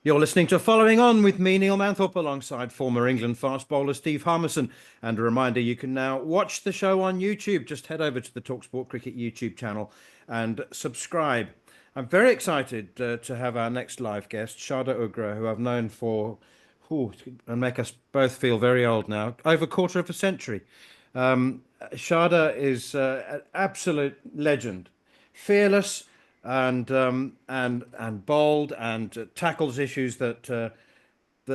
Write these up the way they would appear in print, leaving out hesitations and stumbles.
You're listening to Following On with me, Neil Manthorp, alongside former England fast bowler Steve Harmison. And a reminder, you can now watch the show on YouTube. Just head over to the talkSPORT Cricket YouTube channel and subscribe. I'm very excited to have our next live guest, Sharda Urga, who I've known for, and make us both feel very old now, over a quarter of a century. Sharda is an absolute legend, fearless and bold, and tackles issues that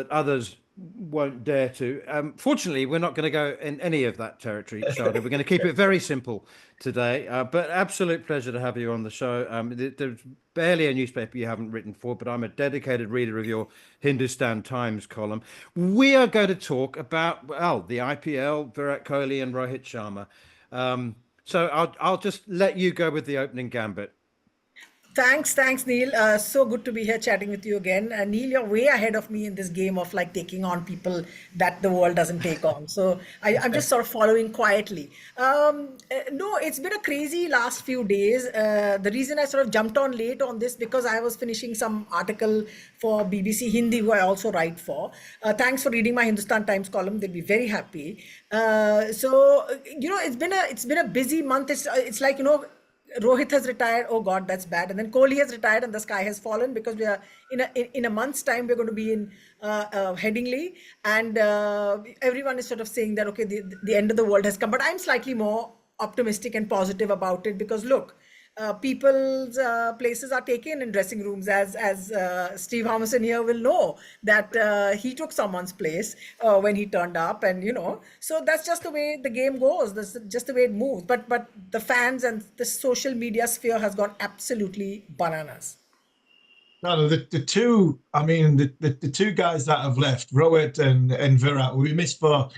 others won't dare to. Fortunately, we're not going to go in any of that territory, Sharda. We're going to keep it very simple today. But absolute pleasure to have you on the show. There's barely a newspaper you haven't written for, but I'm a dedicated reader of your Hindustan Times column. We are going to talk about, well, the IPL, Virat Kohli and Rohit Sharma. So I'll just let you go with the opening gambit. Thanks, Neil. So good to be here chatting with you again. Neil, you're way ahead of me in this game of like taking on people that the world doesn't take on. So I'm just sort of following quietly. No, it's been a crazy last few days. The reason I sort of jumped on late on this because I was finishing some article for BBC Hindi, who I also write for. Thanks for reading my Hindustan Times column. They'll be very happy. It's been a busy month. It's like, Rohit has retired. Oh God, that's bad. And then Kohli has retired, and the sky has fallen because we are in a month's time. We're going to be in Headingley, and everyone is sort of saying that okay, the end of the world has come. But I'm slightly more optimistic and positive about it because look, people's places are taken in dressing rooms, as Steve Harmison here will know that he took someone's place when he turned up, and so that's just the way the game goes. That's just the way it moves. But the fans and the social media sphere has gone absolutely bananas. No, the two. I mean, the two guys that have left, Rohit and Virat, will be missed for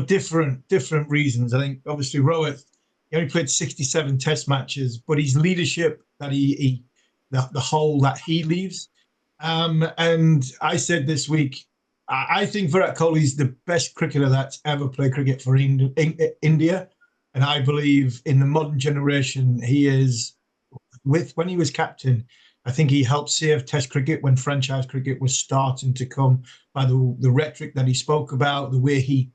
different reasons. I think obviously Rohit. He only played 67 Test matches, but his leadership that the hole that he leaves. And I said this week, I think Virat Kohli is the best cricketer that's ever played cricket for India, and I believe in the modern generation he is. When he was captain, I think he helped save Test cricket when franchise cricket was starting to come by the rhetoric that he spoke about, the way he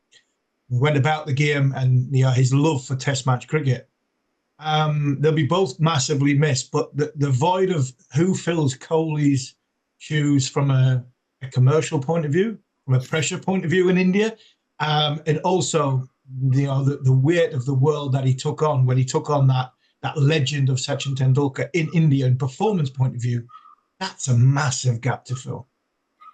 went about the game, and his love for Test match cricket. They'll be both massively missed, but the void of who fills Kohli's shoes from a commercial point of view, from a pressure point of view in India, and also the weight of the world that he took on when he took on that legend of Sachin Tendulkar in India, and performance point of view, that's a massive gap to fill.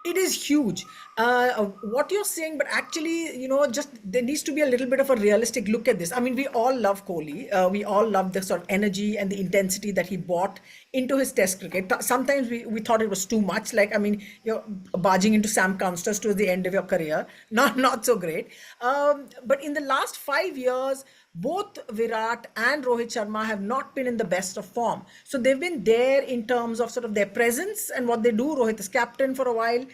It is huge. What you're saying, but actually, just there needs to be a little bit of a realistic look at this. I mean, we all love Kohli. We all love the sort of energy and the intensity that he brought into his Test cricket. Sometimes we thought it was too much. Like, I mean, you're barging into Sam Consters towards the end of your career. Not so great. But in the last 5 years, both Virat and Rohit Sharma have not been in the best of form. So they've been there in terms of sort of their presence and what they do. Rohit is captain for a while,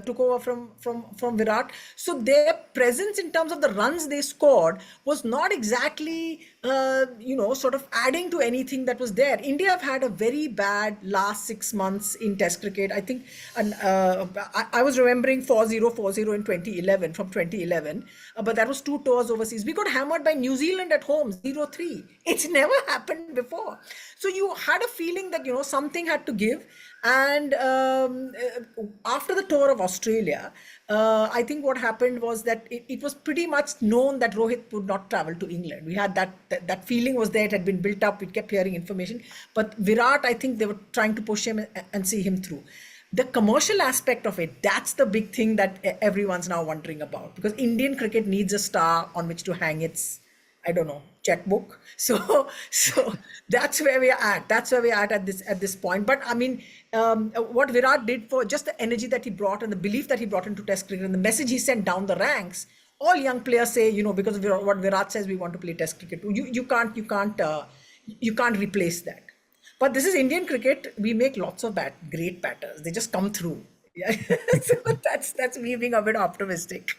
took over from Virat. So their presence in terms of the runs they scored was not exactly, sort of adding to anything that was there. India have had a very bad last 6 months in Test cricket. I think, and I was remembering 4-0 in 2011, from 2011, but that was 2 tours overseas. We got hammered by New Zealand at home, 0-3. It's never happened before. So you had a feeling that, something had to give. And after the tour of Australia, I think what happened was that it was pretty much known that Rohit would not travel to England. We had that feeling was there. It had been built up. We kept hearing information. But Virat, I think they were trying to push him and see him through. The commercial aspect of it, that's the big thing that everyone's now wondering about. Because Indian cricket needs a star on which to hang its, I don't know, checkbook. So that's where we are at. That's where we are at this point. But I mean, what Virat did, for just the energy that he brought and the belief that he brought into Test cricket and the message he sent down the ranks, all young players say, because of what Virat says, we want to play Test cricket. You can't replace that. But this is Indian cricket. We make lots of great batters. They just come through. Yeah. So that's me being a bit optimistic.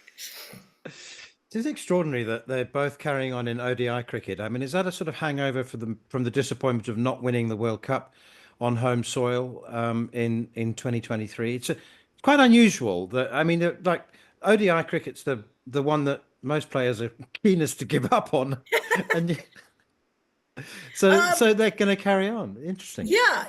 It is extraordinary that they're both carrying on in ODI cricket. I mean, is that a sort of hangover from the disappointment of not winning the World Cup? on home soil in 2023. It's quite unusual that, I mean, like ODI cricket's the one that most players are keenest to give up on, and so they're going to carry on. Interesting. Yeah.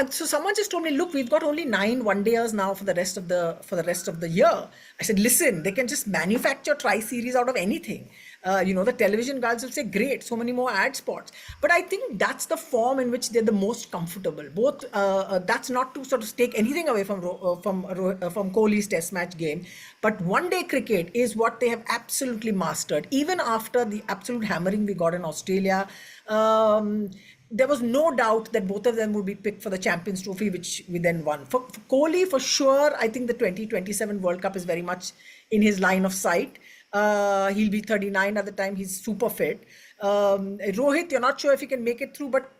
So someone just told me, look, we've got only 9 one-dayers now for the rest of the year. I said, listen, they can just manufacture tri-series out of anything. The television guys will say, great, so many more ad spots. But I think that's the form in which they're the most comfortable. Both that's not to sort of take anything away from Kohli's Test match game, but one-day cricket is what they have absolutely mastered. Even after the absolute hammering we got in Australia, there was no doubt that both of them would be picked for the Champions Trophy, which we then won. For Kohli, for sure, I think the 2027 World Cup is very much in his line of sight. He'll be 39 at the time. He's super fit. Rohit, you're not sure if he can make it through, but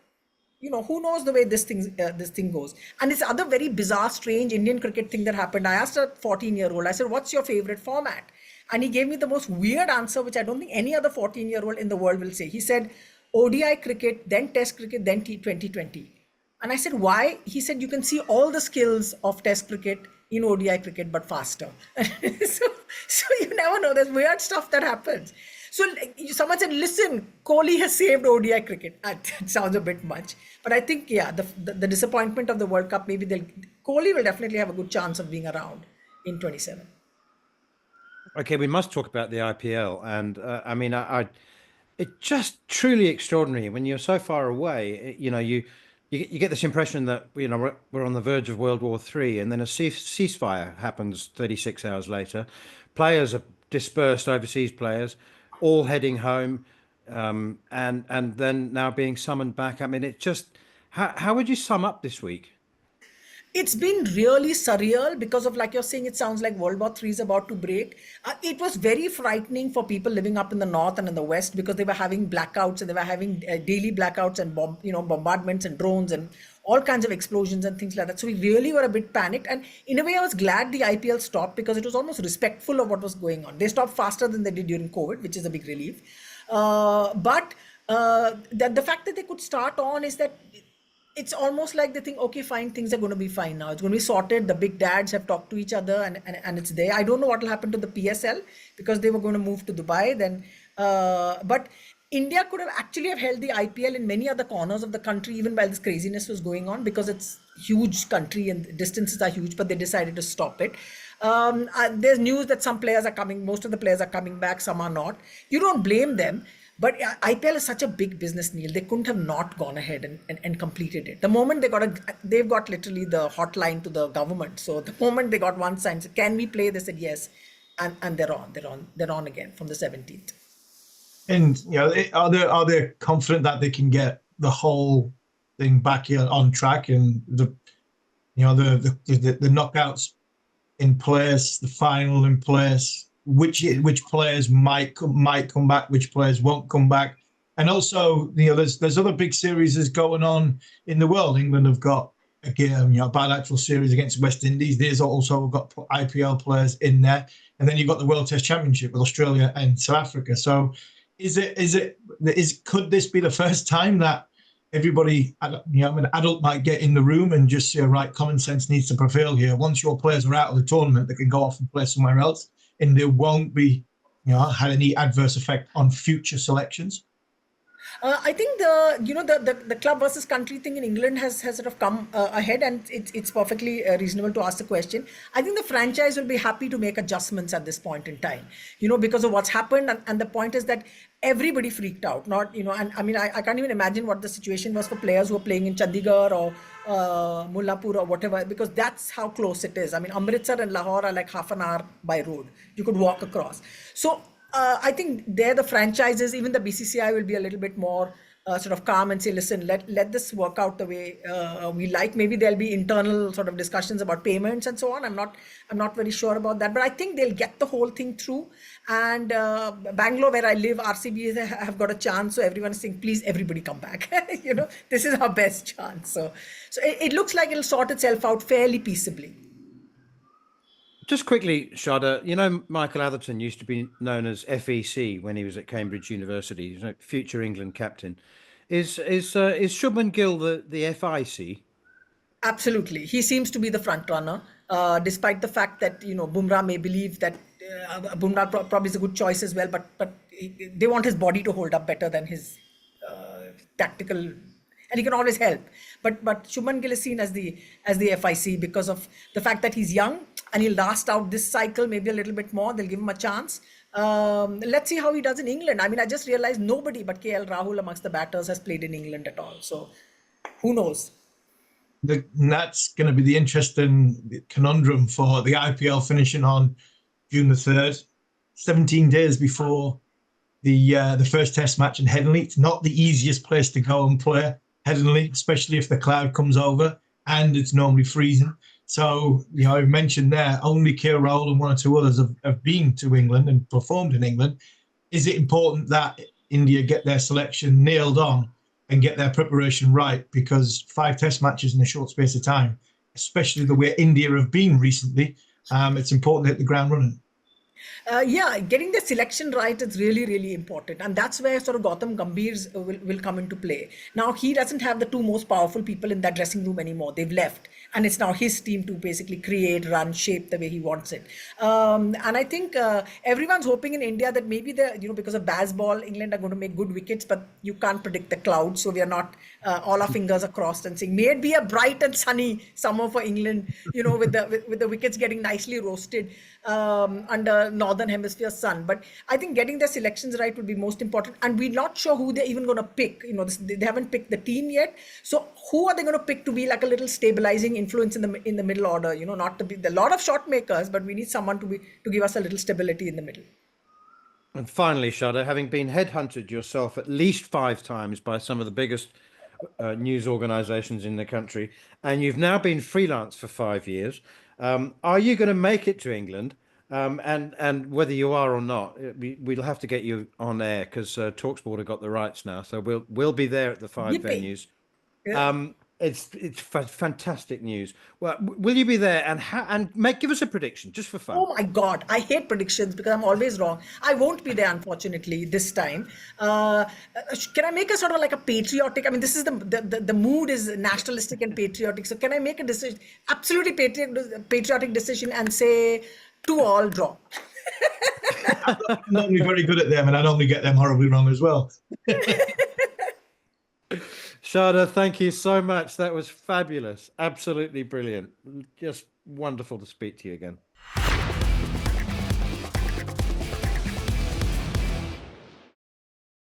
who knows the way this thing goes. And this other very bizarre, strange Indian cricket thing that happened. I asked a 14-year-old, I said, what's your favorite format? And he gave me the most weird answer, which I don't think any other 14-year-old in the world will say. He said, ODI cricket, then Test cricket, then T20. And I said, why? He said, you can see all the skills of Test cricket in ODI cricket, but faster. so you never know. There's weird stuff that happens. So someone said, listen, Kohli has saved ODI cricket. That sounds a bit much. But I think, yeah, the disappointment of the World Cup, maybe Kohli will definitely have a good chance of being around in 27. Okay, we must talk about the IPL. And I mean, it's just truly extraordinary when you're so far away. You get this impression that we're on the verge of World War III, and then a ceasefire happens 36 hours later. Players are dispersed, overseas players, all heading home, and then now being summoned back. I mean, it just how would you sum up this week? It's been really surreal because of, like you're saying, it sounds like World War III is about to break. It was very frightening for people living up in the north and in the west because they were having blackouts and they were having daily blackouts and bombardments and drones and all kinds of explosions and things like that. So we really were a bit panicked. And in a way, I was glad the IPL stopped because it was almost respectful of what was going on. They stopped faster than they did during COVID, which is a big relief. But the fact that they could start on is that it's almost like they think, okay, fine, things are going to be fine now. It's going to be sorted. The big dads have talked to each other and it's there. I don't know what will happen to the PSL because they were going to move to Dubai then. But India could have actually have held the IPL in many other corners of the country, even while this craziness was going on, because it's huge country and distances are huge, but they decided to stop it. There's news that some players are coming, most of the players are coming back, some are not. You don't blame them. But IPL is such a big business, Neil. They couldn't have not gone ahead and completed it. The moment they've got literally the hotline to the government. So the moment they got one sign, said, can we play? They said yes, and they're on again from the 17th. And are they confident that they can get the whole thing back on track and the knockouts in place, the final in place? Which players might come back, which players won't come back, and also there's other big series going on in the world. England have got a bilateral series against West Indies. There's also got IPL players in there, and then you've got the World Test Championship with Australia and South Africa. So could this be the first time that everybody, an adult might get in the room and just say, right, common sense needs to prevail here. Once your players are out of the tournament, they can go off and play somewhere else, and there won't be, had any adverse effect on future selections? I think the club versus country thing in England has sort of come ahead, and it's perfectly reasonable to ask the question. I think the franchise will be happy to make adjustments at this point in time, because of what's happened, and the point is that everybody freaked out. And I mean, I can't even imagine what the situation was for players who are playing in Chandigarh or Mullapur or whatever, because that's how close it is. I mean, Amritsar and Lahore are like half an hour by road. You could walk across. So I think the franchises, even the BCCI, will be a little bit more sort of calm and say, listen, let this work out the way we like. Maybe there'll be internal sort of discussions about payments and so on. I'm not very sure about that, but I think they'll get the whole thing through. And Bangalore, where I live, RCB have got a chance. So everyone is saying, please, everybody come back. This is our best chance. So it looks like it'll sort itself out fairly peaceably. Just quickly, Sharda, Michael Atherton used to be known as FEC when he was at Cambridge University. He's a future England captain. Is Shubman Gill the FIC? Absolutely. He seems to be the front runner, despite the fact that, Bumrah may believe that Bumrah probably is a good choice as well, but they want his body to hold up better than his tactical, and he can always help. But Shubman Gill is seen as the FIC because of the fact that he's young and he'll last out this cycle, maybe a little bit more. They'll give him a chance. Let's see how he does in England. I mean, I just realized nobody but KL Rahul amongst the batters has played in England at all. So who knows? That's going to be the interesting conundrum for the IPL finishing on June the 3rd, 17 days before the first test match in Headingley. It's not the easiest place to go and play, Headingley, especially if the cloud comes over and it's normally freezing. So, I mentioned there, only KL Rahul and one or two others have been to England and performed in England. Is it important that India get their selection nailed on and get their preparation right? Because 5 test matches in a short space of time, especially the way India have been recently, it's important to hit the ground running. Yeah, getting the selection right is really, really important. And that's where sort of Gautam Gambhir's will come into play. Now, he doesn't have the 2 most powerful people in that dressing room anymore. They've left. And it's now his team to basically create, run, shape the way he wants it. And I think everyone's hoping in India that maybe because of baseball, England are going to make good wickets, but you can't predict the clouds. So we are not, all our fingers are crossed and saying, may it be a bright and sunny summer for England, with the wickets getting nicely roasted under Northern Hemisphere sun. But I think getting their selections right would be most important. And we're not sure who they're even going to pick. They haven't picked the team yet. So who are they going to pick to be like a little stabilizing influence in the middle order? Not to be a lot of shot makers, but we need someone to give us a little stability in the middle. And finally, Sharda, having been headhunted yourself at least 5 times by some of the biggest news organizations in the country, and you've now been freelance for 5 years, are you going to make it to England? And whether you are or not, we'll have to get you on air because talkSPORT have got the rights now, so we'll be there at the 5 Yippee. venues. Yeah. It's fantastic news. Well, will you be there and give us a prediction just for fun? Oh my God, I hate predictions because I'm always wrong. I won't be there, unfortunately, this time. Can I make a sort of like a patriotic? I mean, this is the mood is nationalistic and patriotic. So can I make a decision, absolutely patriotic decision, and say 2-2 draw? I'm normally very good at them, and I normally get them horribly wrong as well. Sharda, thank you so much. That was fabulous. Absolutely brilliant. Just wonderful to speak to you again.